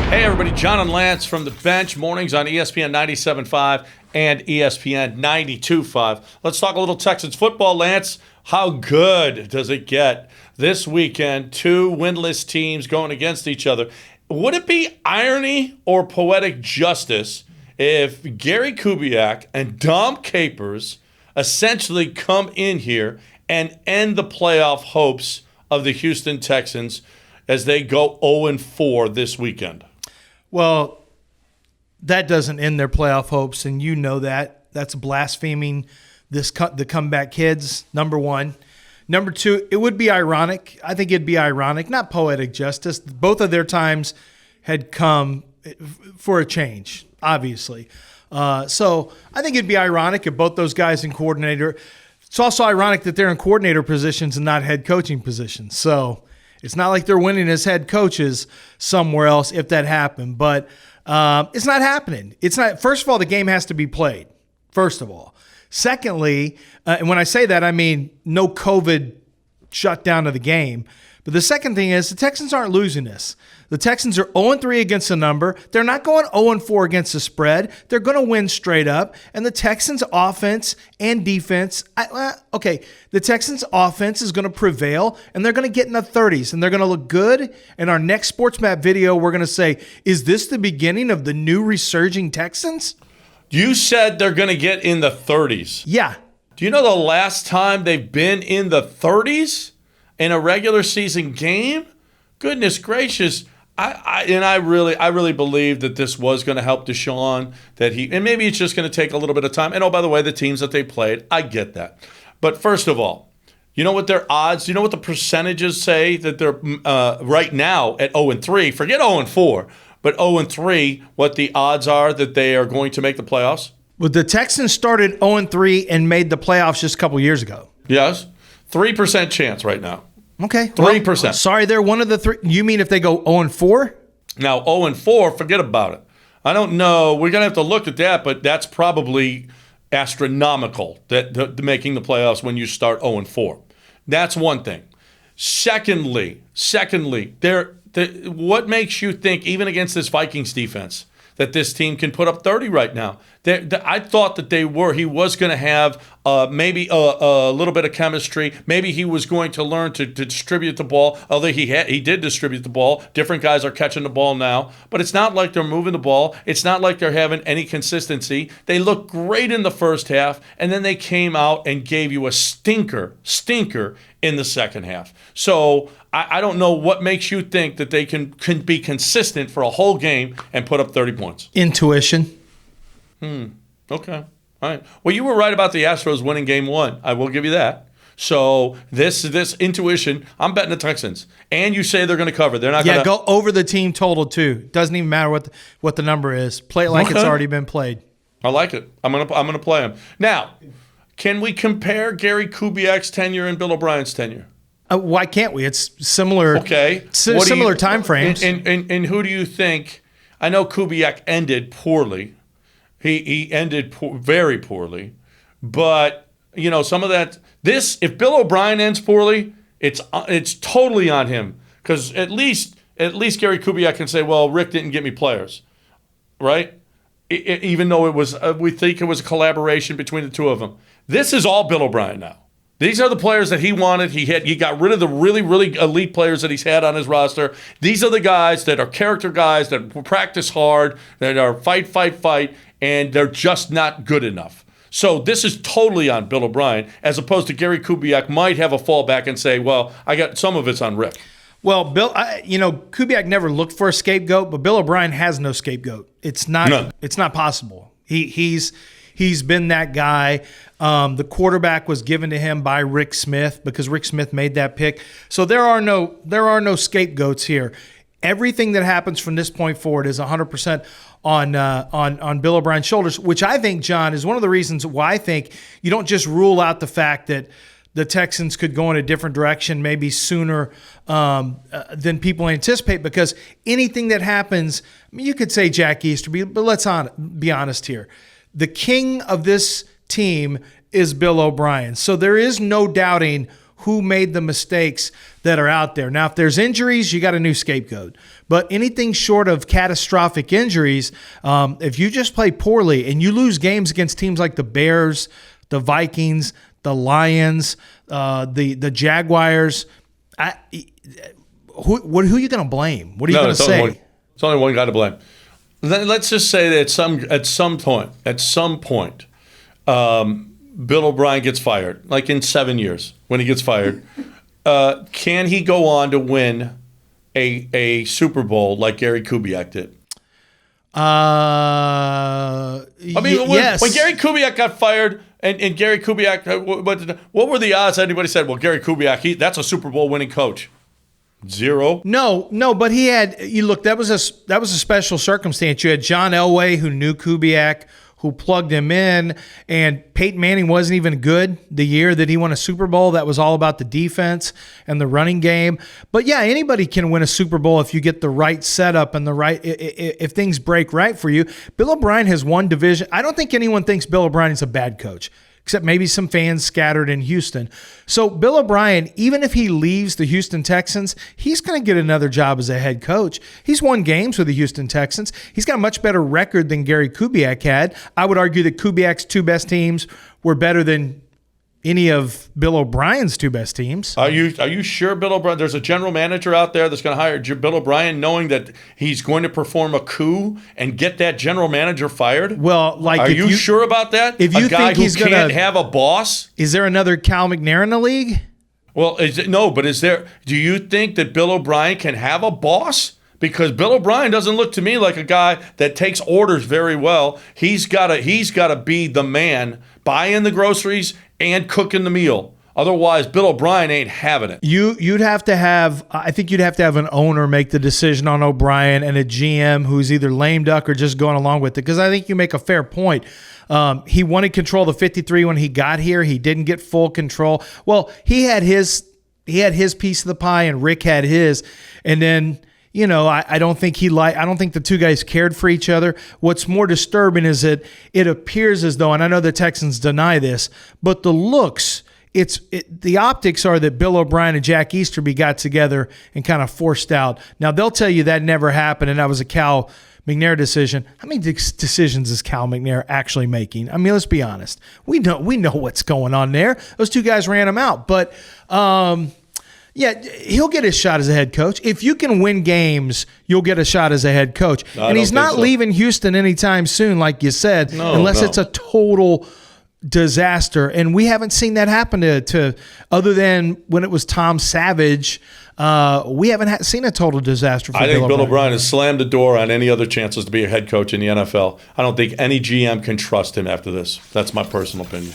Hey everybody, John and Lance from the bench, mornings on ESPN 97.5 and ESPN 92.5. Let's talk a little Texans football, Lance. How good does it get this weekend? Two winless teams going against each other. Would it be irony or poetic justice if Gary Kubiak and Dom Capers essentially come in here and end the playoff hopes of the Houston Texans as they go 0-4 this weekend? Well, that doesn't end their playoff hopes, and you know that. That's blaspheming the comeback kids, number one. Number two, it would be ironic. I think it'd be ironic, not poetic justice. Both of their times had come for a change, obviously. So I think it'd be ironic if both those guys in coordinator. It's also ironic that they're in coordinator positions and not head coaching positions. So it's not like they're winning as head coaches somewhere else if that happened. But it's not happening. It's not. First of all, the game has to be played, first of all. Secondly, and when I say that, I mean no COVID shutdown of the game. But the second thing is the Texans aren't losing this. The Texans are 0-3 against the number. They're not going 0-4 against the spread. They're going to win straight up. And the Texans' offense and defense, the Texans' offense is going to prevail, and they're going to get in the 30s, and they're going to look good. In our next Sports Map video, we're going to say, is this the beginning of the new resurging Texans? You said they're going to get in the 30s. Yeah. Do you know the last time they've been in the 30s in a regular season game? Goodness gracious. I really believe that this was going to help Deshaun, and maybe it's just going to take a little bit of time. And oh, by the way, the teams that they played, I get that. But first of all, you know what their odds, you know what the percentages say that they're right now at 0-3, forget 0-4, but 0-3, what the odds are that they are going to make the playoffs? Well, the Texans started 0-3 and made the playoffs just a couple years ago. Yes, 3% chance right now. Okay. 3%. Well, sorry, they're one of the three. You mean if they go 0-4? Now, 0-4, forget about it. I don't know. We're going to have to look at that, but that's probably astronomical, that making the playoffs when you start 0-4. That's one thing. Secondly, what makes you think, even against this Vikings defense, that this team can put up 30 right now? I thought that he was going to have maybe a little bit of chemistry. Maybe he was going to learn to distribute the ball, although he did distribute the ball. Different guys are catching the ball now. But it's not like they're moving the ball. It's not like they're having any consistency. They looked great in the first half, and then they came out and gave you a stinker in the second half. So I don't know what makes you think that they can be consistent for a whole game and put up 30 points. Intuition. Okay. All right. Well, you were right about the Astros winning game one. I will give you that. So this intuition, I'm betting the Texans. And you say they're going to cover. They're not going to. Yeah, go over the team total too. Doesn't even matter what the number is. Play it like it's already been played. I like it. I'm gonna play them. Now, can we compare Gary Kubiak's tenure and Bill O'Brien's tenure? Why can't we? It's similar. Okay. Similar time frames. And who do you think? I know Kubiak ended poorly. He ended very poorly. But, you know, some of that – if Bill O'Brien ends poorly, it's totally on him. Because at least Gary Kubiak can say, well, Rick didn't get me players, right? Even though it was we think it was a collaboration between the two of them. This is all Bill O'Brien now. These are the players that he wanted. He got rid of the really, really elite players that he's had on his roster. These are the guys that are character guys that practice hard, that are fight, and they're just not good enough. So this is totally on Bill O'Brien, as opposed to Gary Kubiak might have a fallback and say, well, I got some of it's on Rick. Well, Kubiak never looked for a scapegoat, but Bill O'Brien has no scapegoat. It's not possible. He's been that guy. The quarterback was given to him by Rick Smith because Rick Smith made that pick. So there are no scapegoats here. Everything that happens from this point forward is 100% on Bill O'Brien's shoulders, which I think, John, is one of the reasons why I think you don't just rule out the fact that the Texans could go in a different direction maybe sooner than people anticipate, because anything that happens, I mean, you could say Jack Easterby, but let's be honest here. The king of this team is Bill O'Brien. So there is no doubting who made the mistakes that are out there. Now, if there's injuries, you got a new scapegoat. But anything short of catastrophic injuries, if you just play poorly and you lose games against teams like the Bears, the Vikings, the Lions, the Jaguars, who are you going to blame? What are you going to say? It's only one guy to blame. Let's just say that at some point, Bill O'Brien gets fired, like in 7 years when he gets fired. Can he go on to win a Super Bowl like Gary Kubiak did? Yes. When Gary Kubiak got fired, and Gary Kubiak, what were the odds? Anybody said, well, Gary Kubiak, that's a Super Bowl winning coach. Zero. No, but he had. You look. That was a special circumstance. You had John Elway, who knew Kubiak, who plugged him in, and Peyton Manning wasn't even good the year that he won a Super Bowl. That was all about the defense and the running game. But yeah, anybody can win a Super Bowl if you get the right setup and the right if things break right for you. Bill O'Brien has won division. I don't think anyone thinks Bill O'Brien is a bad coach, except maybe some fans scattered in Houston. So Bill O'Brien, even if he leaves the Houston Texans, he's going to get another job as a head coach. He's won games with the Houston Texans. He's got a much better record than Gary Kubiak had. I would argue that Kubiak's two best teams were better than any of Bill O'Brien's two best teams. Are you sure Bill O'Brien? There's a general manager out there that's going to hire Bill O'Brien, knowing that he's going to perform a coup and get that general manager fired. Well, are you sure about that? If you a guy think he's who can't have a boss. Is there another Cal McNair in the league? Well, is there? Do you think that Bill O'Brien can have a boss? Because Bill O'Brien doesn't look to me like a guy that takes orders very well. He's got to be the man, buying the groceries and cooking the meal. Otherwise, Bill O'Brien ain't having it. You'd have to have. I think you'd have to have an owner make the decision on O'Brien and a GM who's either lame duck or just going along with it. Because I think you make a fair point. He wanted control of the 53 when he got here. He didn't get full control. Well, he had his piece of the pie, and Rick had his, and then. I don't think I don't think the two guys cared for each other. What's more disturbing is that it appears as though, and I know the Texans deny this, but the looks, the optics are that Bill O'Brien and Jack Easterby got together and kind of forced out. Now they'll tell you that never happened, and that was a Cal McNair decision. How many decisions is Cal McNair actually making? I mean, let's be honest. We know what's going on there. Those two guys ran him out, but. Yeah, he'll get his shot as a head coach. If you can win games, you'll get a shot as a head coach. And he's not leaving Houston anytime soon, like you said, unless it's a total disaster. And we haven't seen that happen to other than when it was Tom Savage. We haven't seen a total disaster for Bill O'Brien. I think Bill O'Brien has slammed the door on any other chances to be a head coach in the NFL. I don't think any GM can trust him after this. That's my personal opinion.